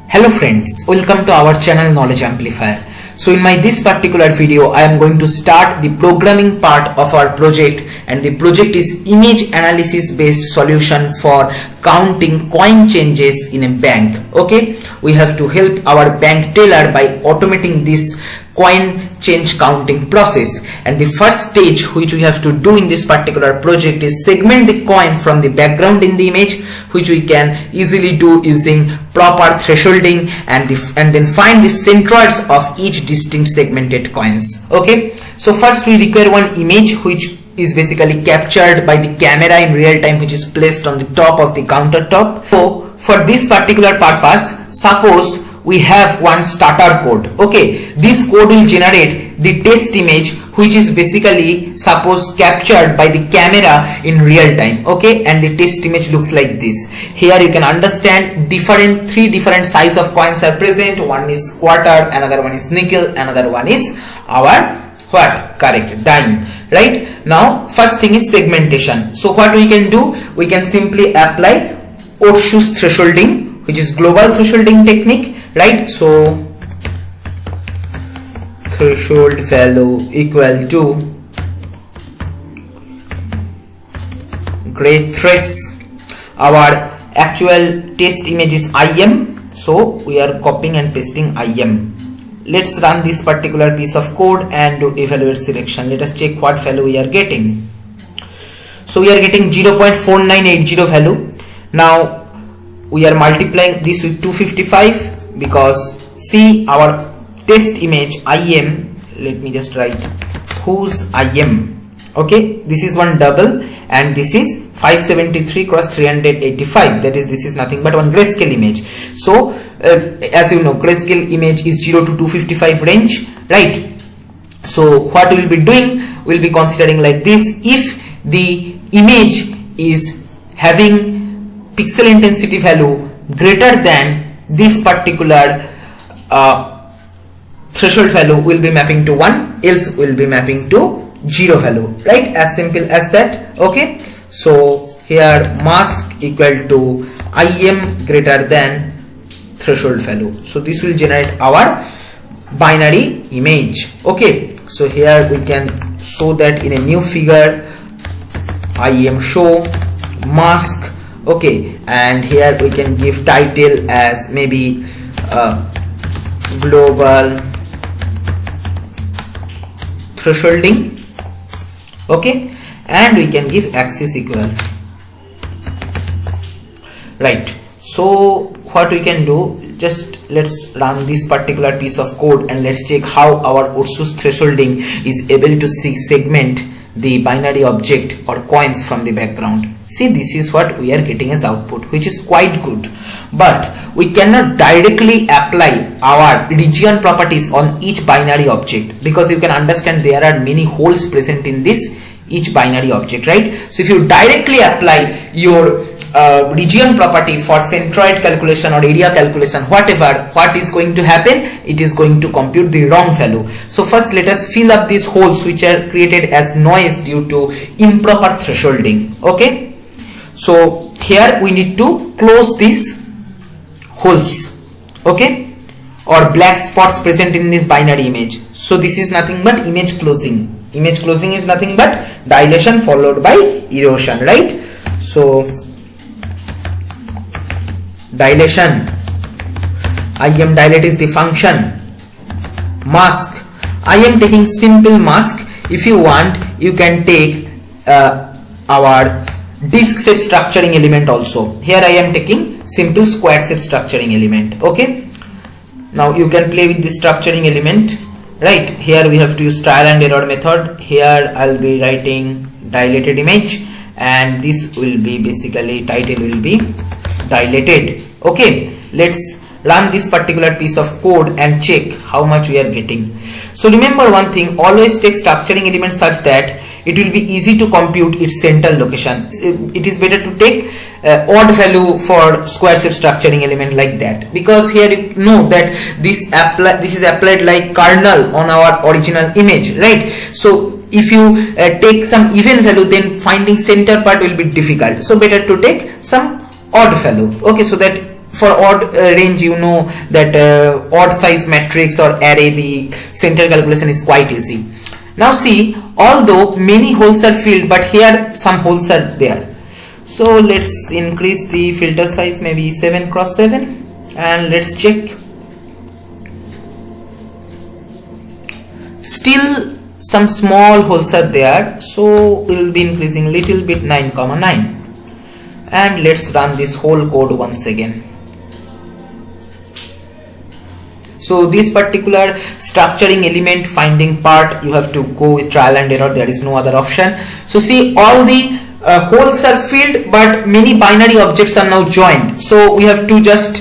Hello friends, welcome to our channel Knowledge Amplifier. So in this particular video, I am going to start the programming part of our project, and the project is image analysis based solution for counting coin changes in a bank. Okay, we have to help our bank teller by automating this coin change counting process, and the first stage which we have to do in this particular project is segment the coin from the background in the image, which we can easily do using proper thresholding, and then find the centroids of each distinct segmented coins. Okay, so first we require one image which is basically captured by the camera in real time, which is placed on the top of the countertop. So for this particular purpose, suppose we have one starter code. Okay, this code will generate the test image, which is basically suppose captured by the camera in real time. Okay, and the test image looks like this. Here you can understand three different size of coins are present. One is quarter, another one is nickel, another one is our correct dime. Right, now first thing is segmentation. So what we can do, we can simply apply Ohrshu's thresholding, which is global thresholding technique. Right, so threshold value equal to gray trace. Our actual test image is IM, so we are copying and pasting IM. Let's run this particular piece of code and do evaluate selection. Let us check what value we are getting. So we are getting 0.4980 value. Now we are multiplying this with 255, because see our test image IM, let me just write whose IM. Okay, this is one double and this is 573 cross 385, that is, this is nothing but one grayscale image. So as you know, grayscale image is 0 to 255 range, right? So what we will be doing, we will be considering like this: if the image is having pixel intensity value greater than this particular threshold value, will be mapping to 1, else will be mapping to 0 value. Right, as simple as that. Okay, so here mask equal to IM greater than threshold value. So this will generate our binary image. Okay, so here we can show that in a new figure, IM show mask. Okay, and here we can give title as maybe global thresholding. Okay, and we can give axis equal. Right, so what we can do, just let's run this particular piece of code and let's check how our Ohrshu's thresholding is able to segment the binary object or coins from the background. See, this is what we are getting as output, which is quite good, but we cannot directly apply our region properties on each binary object, because you can understand there are many holes present in this each binary object, right? So if you directly apply your region property for centroid calculation or area calculation, whatever, what is going to happen? It is going to compute the wrong value. So first let us fill up these holes which are created as noise due to improper thresholding. Okay, so here we need to close these holes, okay, or black spots present in this binary image. So this is nothing but image closing. Image closing is nothing but dilation followed by erosion, right? So dilation, IM dilate is the function. Mask, I am taking simple mask. If you want, you can take our disk shape structuring element also. Here I am taking simple square shape structuring element. Okay, now you can play with the structuring element. Right, here we have to use trial and error method. Here I'll be writing dilated image, and this will be basically title will be dilated. Okay, let's run this particular piece of code and check how much we are getting. So remember one thing, always take structuring element such that it will be easy to compute its central location. It is better to take odd value for square shape structuring element like that, because here you know that this is applied like kernel on our original image, right? So if you take some even value, then finding center part will be difficult. So better to take some odd value. Okay, so that for odd range, you know that odd size matrix or array, the center calculation is quite easy. Now see, although many holes are filled, but here some holes are there. So let's increase the filter size, maybe 7 cross 7, and let's check. Still some small holes are there, so we'll be increasing little bit, 9,9, and let's run this whole code once again. So this particular structuring element finding part, you have to go with trial and error, there is no other option. So see, all the holes are filled, but many binary objects are now joined, so we have to just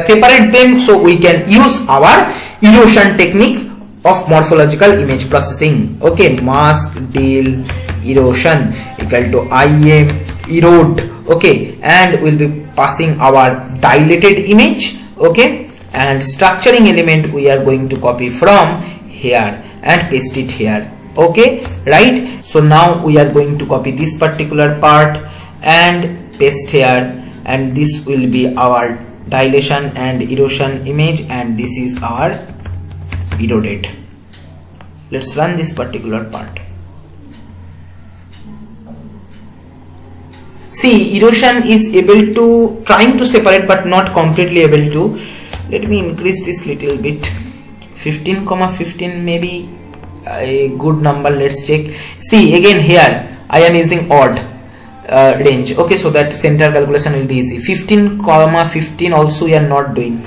separate them, so we can use our erosion technique of morphological image processing. Okay, mask del erosion equal to im erode. Okay, and we'll be passing our dilated image. Okay, and structuring element we are going to copy from here and paste it here. Okay, right? So now we are going to copy this particular part and paste here, and this will be our dilation and erosion image, and this is our eroded. Let's run this particular part. See, erosion is able to, trying to separate but not completely able to. Let me increase this little bit, 15,15 maybe a good number. Let's check. See, again here I am using odd range. Okay, so that center calculation will be easy. 15,15 also we are not doing.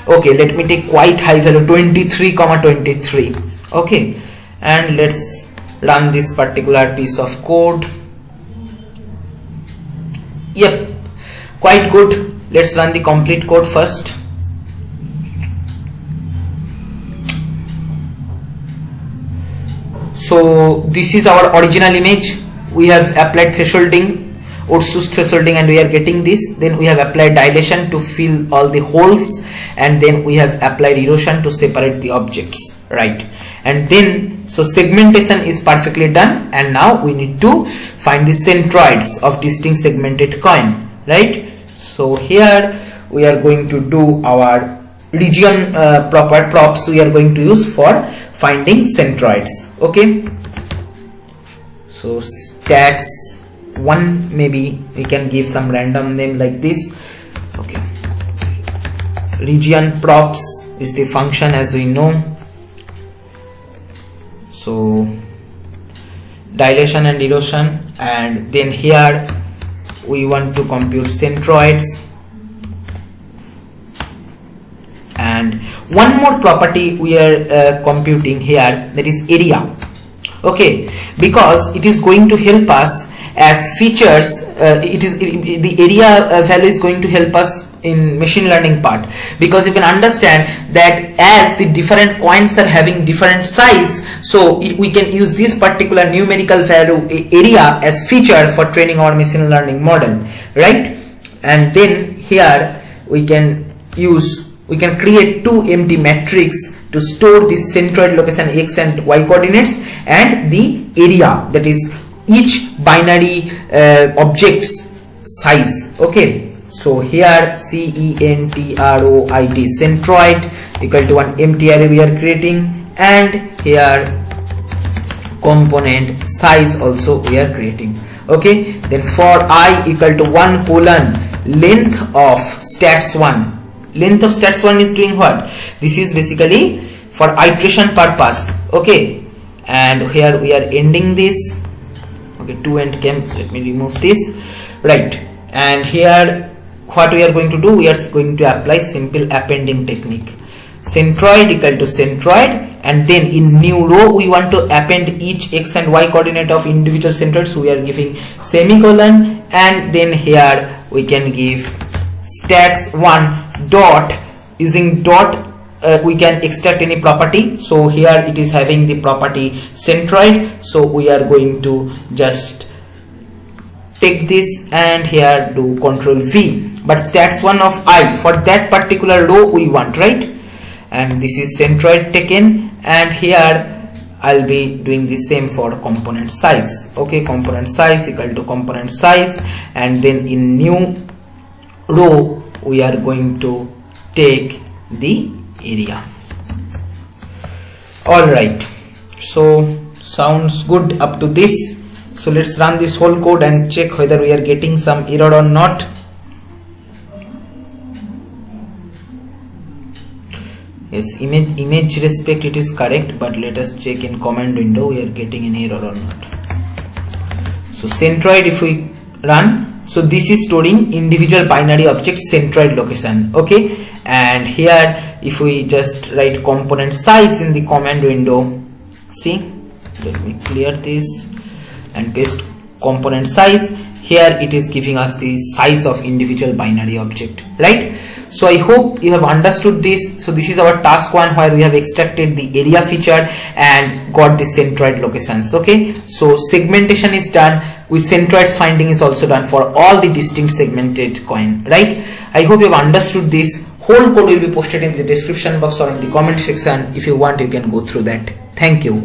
Okay, let me take quite high value, 23,23. Okay, and let's run this particular piece of code. Yep, quite good. Let's run the complete code first. So this is our original image. We have applied thresholding, Ursus thresholding, and we are getting this. Then we have applied dilation to fill all the holes, and then we have applied erosion to separate the objects, right? And then, so segmentation is perfectly done, and now we need to find the centroids of distinct segmented coin, right? So here we are going to do our region props we are going to use for finding centroids. Okay, so stats 1, maybe we can give some random name like this. Okay, region props is the function, as we know. So dilation and erosion, and then here we want to compute centroids. And one more property we are computing here, that is area. Okay, because it is going to help us as features. The area value is going to help us in machine learning part, because you can understand that as the different coins are having different size, so we can use this particular numerical value area as feature for training our machine learning model, right? And then here we can create two empty matrices to store the centroid location x and y coordinates and the area, that is each binary object's size. Okay, so here centroid centroid equal to one empty array we are creating, and here component size also we are creating. Okay, then for I equal to 1 colon length of stats1. Length of stats1 is doing what? This is basically for iteration purpose. Okay, and here we are ending this. Okay, to end came, let me remove this, right? And here what we are going to do, we are going to apply simple appending technique. Centroid equal to centroid, and then in new row we want to append each x and y coordinate of individual centroids, so we are giving semicolon, and then here we can give stats1 dot. Using dot we can extract any property, so here it is having the property centroid, so we are going to just take this and here do Control V, but stats1 of I, for that particular row we want, right? And this is centroid taken, and here I'll be doing the same for component size. Okay, component size equal to component size, and then in new row we are going to take the area. Alright, so sounds good up to this. So let's run this whole code and check whether we are getting some error or not. Yes, image respect it is correct, but let us check in command window we are getting an error or not. So centroid, if we run, so this is storing individual binary object centroid location. Okay, and here if we just write component size in the command window, see, let me clear this and paste component size. Here it is giving us the size of individual binary object, right? So I hope you have understood this. So this is our task 1 where we have extracted the area feature and got the centroid locations. Okay, so segmentation is done with centroids finding is also done for all the distinct segmented coin, right? I hope you have understood this. Whole code will be posted in the description box or in the comment section. If you want, you can go through that. Thank you.